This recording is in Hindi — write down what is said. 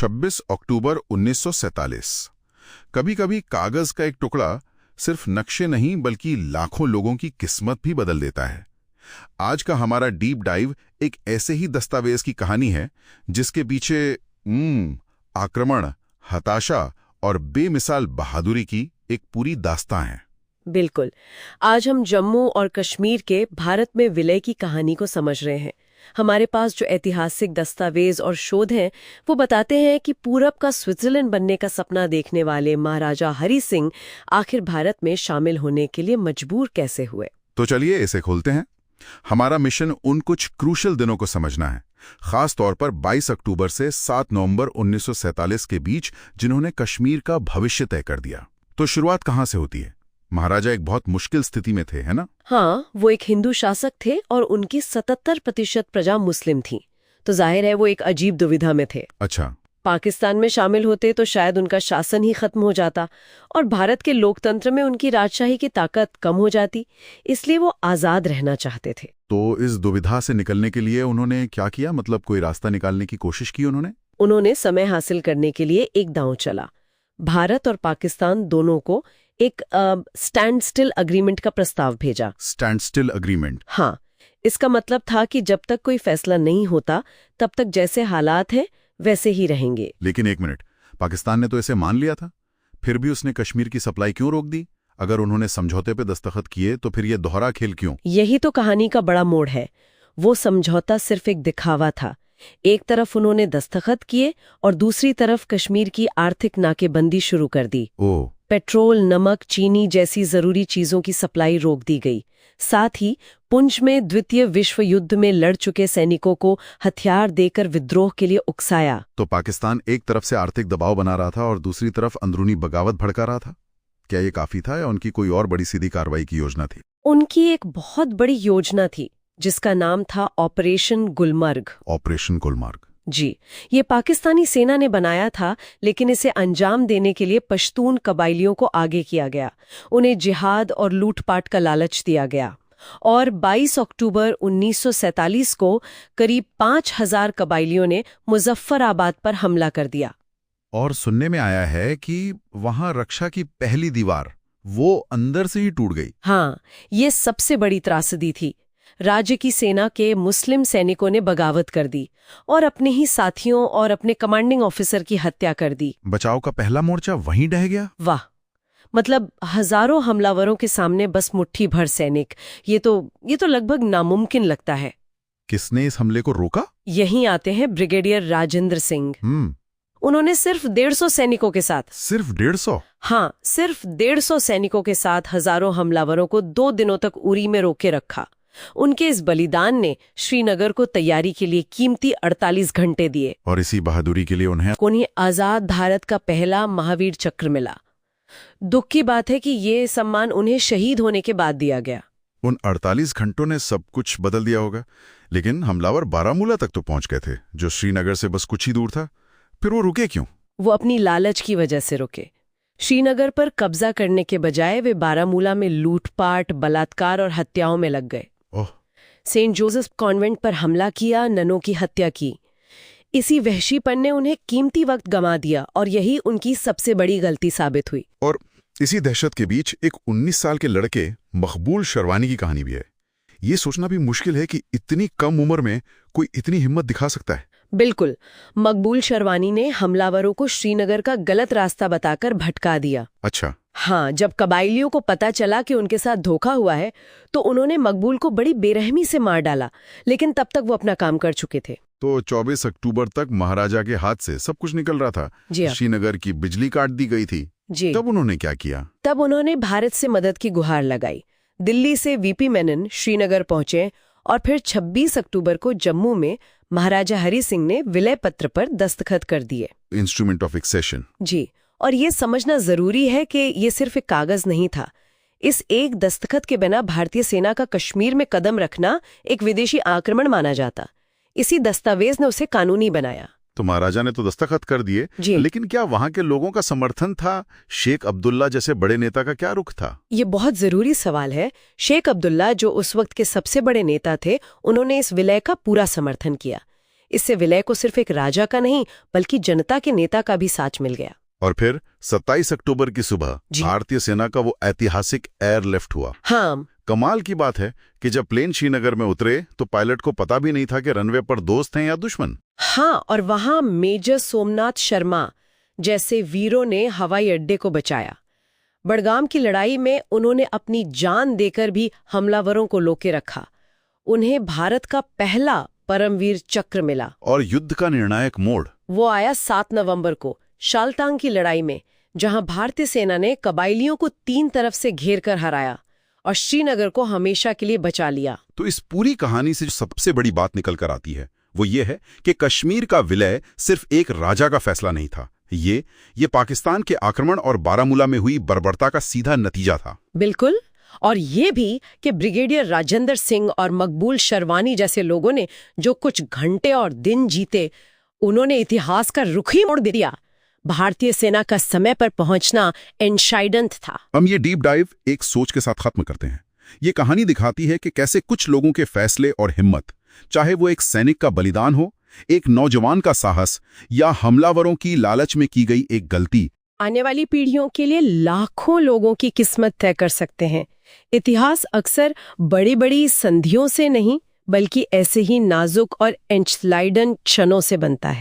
26 अक्टूबर 1947। कभी कभी कागज का एक टुकड़ा सिर्फ नक्शे नहीं बल्कि लाखों लोगों की किस्मत भी बदल देता है। आज का हमारा डीप डाइव एक ऐसे ही दस्तावेज की कहानी है जिसके पीछे आक्रमण, हताशा और बेमिसाल बहादुरी की एक पूरी दास्तां है। बिल्कुल। आज हम जम्मू और कश्मीर के भारत में विलय की कहानी को समझ रहे हैं। हमारे पास जो ऐतिहासिक दस्तावेज और शोध हैं वो बताते हैं कि पूरब का स्विट्जरलैंड बनने का सपना देखने वाले महाराजा हरि सिंह आखिर भारत में शामिल होने के लिए मजबूर कैसे हुए। तो चलिए इसे खोलते हैं। हमारा मिशन उन कुछ क्रूशल दिनों को समझना है, खास तौर पर 22 अक्टूबर से 7 नवंबर 1947 के बीच, जिन्होंने कश्मीर का भविष्य तय कर दिया। तो शुरुआत कहां से होती है? महाराजा एक बहुत मुश्किल स्थिति में थे, है ना? हाँ, वो एक हिंदू शासक थे और उनकी 77% प्रजा मुस्लिम थी, तो जाहिर है वो एक अजीब दुविधा में थे। अच्छा। पाकिस्तान में शामिल होते तो शायद उनका शासन ही खत्म हो जाता और भारत के लोकतंत्र में उनकी राजशाही की ताकत कम हो जाती, इसलिए वो आजाद रहना चाहते थे। तो इस दुविधा से निकलने के लिए उन्होंने क्या किया? मतलब कोई रास्ता निकालने की कोशिश की उन्होंने समय हासिल करने के लिए एक दांव चला। भारत और पाकिस्तान दोनों को एक स्टैंड स्टिल अग्रीमेंट का प्रस्ताव भेजा। Stand still agreement? हाँ, इसका मतलब था कि जब तक कोई फैसला नहीं होता तब तक जैसे हालात हैं वैसे ही रहेंगे। लेकिन एक मिनट, पाकिस्तान ने तो इसे मान लिया था, फिर भी उसने कश्मीर की सप्लाई क्यों रोक दी? अगर उन्होंने समझौते पे दस्तखत किए तो फिर ये दोहरा खेल क्यों? यही तो कहानी का बड़ा मोड़ है। वो समझौता सिर्फ एक दिखावा था। एक तरफ उन्होंने दस्तखत किए और दूसरी तरफ कश्मीर की आर्थिक नाकेबंदी शुरू कर दी। पेट्रोल, नमक, चीनी जैसी जरूरी चीजों की सप्लाई रोक दी गई। साथ ही पुंछ में द्वितीय विश्व युद्ध में लड़ चुके सैनिकों को हथियार देकर विद्रोह के लिए उकसाया। तो पाकिस्तान एक तरफ से आर्थिक दबाव बना रहा था और दूसरी तरफ अंदरूनी बगावत भड़का रहा था। क्या ये काफी था या उनकी कोई और बड़ी सीधी कार्रवाई की योजना थी? उनकी एक बहुत बड़ी योजना थी जिसका नाम था ऑपरेशन गुलमर्ग। ऑपरेशन गुलमर्ग? जी, ये पाकिस्तानी सेना ने बनाया था, लेकिन इसे अंजाम देने के लिए पश्तून कबाइलियों को आगे किया गया। उन्हें जिहाद और लूटपाट का लालच दिया गया और 22 अक्टूबर 1947 को करीब 5000 कबाइलियों ने मुजफ्फराबाद पर हमला कर दिया। और सुनने में आया है कि वहां रक्षा की पहली दीवार वो अंदर से ही टूट गई। हाँ, ये सबसे बड़ी त्रासदी थी। राज्य की सेना के मुस्लिम सैनिकों ने बगावत कर दी और अपने ही साथियों और अपने कमांडिंग ऑफिसर की हत्या कर दी। बचाव का पहला मोर्चा वहीं ढह गया। वाह, मतलब हजारों हमलावरों के सामने बस मुट्ठी भर सैनिक। ये तो लगभग नामुमकिन लगता है। किसने इस हमले को रोका? यहीं आते हैं ब्रिगेडियर राजेंद्र सिंह। उन्होंने सिर्फ 150 सैनिकों के साथ। सिर्फ 150? हाँ, सिर्फ 150 सैनिकों के साथ हजारों हमलावरों को 2 दिनों तक उरी में रोके रखा। उनके इस बलिदान ने श्रीनगर को तैयारी के लिए कीमती 48 घंटे दिए और इसी बहादुरी के लिए उन्हें आजाद भारत का पहला महावीर चक्र मिला। दुख की बात है कि ये सम्मान उन्हें शहीद होने के बाद दिया गया। उन 48 घंटों ने सब कुछ बदल दिया होगा। लेकिन हमलावर बारामूला तक तो पहुंच गए थे, जो श्रीनगर से बस कुछ ही दूर था। फिर वो रुके क्यों? वो अपनी लालच की वजह से रुके। श्रीनगर पर कब्जा करने के बजाय वे बारामूला में लूटपाट, बलात्कार और हत्याओं में लग गए। सेंट जोसेफ कॉन्वेंट पर हमला किया, ननों की हत्या की। इसी वहशीपन ने उन्हें कीमती वक्त गंवा दिया और यही उनकी सबसे बड़ी गलती साबित हुई। और इसी दहशत के बीच एक 19 साल के लड़के मकबूल शरवानी की कहानी भी है। ये सोचना भी मुश्किल है कि इतनी कम उम्र में कोई इतनी हिम्मत दिखा सकता है। बिल्कुल, मकबूल शरवानी ने हमलावरों को श्रीनगर का गलत रास्ता बताकर भटका दिया। अच्छा। हाँ, जब कबाइलियों को पता चला कि उनके साथ धोखा हुआ है तो उन्होंने मकबूल को बड़ी बेरहमी से मार डाला, लेकिन तब तक वो अपना काम कर चुके थे। तो 24 अक्टूबर तक महाराजा के हाथ से सब कुछ निकल रहा था। श्रीनगर की बिजली काट दी गई थी। जी। तब उन्होंने क्या किया? तब उन्होंने भारत से मदद की गुहार लगाई। दिल्ली से वीपी मेनन श्रीनगर पहुंचे और फिर 26 अक्टूबर को जम्मू में महाराजा हरि सिंह ने विलय पत्र पर दस्तखत कर दिए। Instrument of accession. जी, और ये समझना जरूरी है कि ये सिर्फ एक कागज नहीं था। इस एक दस्तखत के बिना भारतीय सेना का कश्मीर में कदम रखना एक विदेशी आक्रमण माना जाता। इसी दस्तावेज ने उसे कानूनी बनाया। तो महाराजा ने तो दस्तखत कर दिए, लेकिन क्या वहां के लोगों का समर्थन था? शेख अब्दुल्ला जैसे बड़े नेता का क्या रुख था? ये बहुत जरूरी सवाल है। शेख अब्दुल्ला, जो उस वक्त के सबसे बड़े नेता थे, उन्होंने इस विलय का पूरा समर्थन किया। इससे विलय को सिर्फ एक राजा का नहीं बल्कि जनता के नेता का भी साथ मिल गया। और फिर 27 अक्टूबर की सुबह जी। भारतीय सेना का वो ऐतिहासिक एयरलिफ्ट हुआ। हाँ, कमाल की बात है कि जब प्लेन श्रीनगर में उतरे तो पायलट को पता भी नहीं था कि रनवे पर दोस्त हैं या दुश्मन। हाँ, और वहां मेजर सोमनाथ शर्मा जैसे वीरों ने हवाई अड्डे को बचाया। बड़गाम की लड़ाई में उन्होंने अपनी जान देकर भी हमलावरों को रोके रखा। उन्हें भारत का पहला परमवीर चक्र मिला। और युद्ध का निर्णायक मोड़ वो आया 7 नवंबर को शालतांग की लड़ाई में, जहां भारतीय सेना ने कबायलियों को 3 तरफ से घेर कर हराया और श्रीनगर को हमेशा के लिए बचा लिया। तो इस पूरी कहानी से जो सबसे बड़ी बात निकल कर आती है वो ये है कि कश्मीर का विलय सिर्फ एक राजा का फैसला नहीं था, ये पाकिस्तान के आक्रमण और बारामूला में हुई बर्बरता का सीधा नतीजा था। बिल्कुल, और ये भी कि ब्रिगेडियर राजेंद्र सिंह और मकबूल शर्वानी जैसे लोगों ने जो कुछ घंटे और दिन जीते, उन्होंने इतिहास का रुख ही मोड़ दिया। भारतीय सेना का समय पर पहुंचना एंशाइडेंट था। हम ये डीप डाइव एक सोच के साथ खत्म करते हैं। ये कहानी दिखाती है कि कैसे कुछ लोगों के फैसले और हिम्मत, चाहे वो एक सैनिक का बलिदान हो, एक नौजवान का साहस या हमलावरों की लालच में की गई एक गलती, आने वाली पीढ़ियों के लिए लाखों लोगों की किस्मत तय कर सकते हैं। इतिहास अक्सर बड़ी बड़ी संधियों से नहीं बल्कि ऐसे ही नाजुक और एंश्लाइडन क्षणों से बनता है।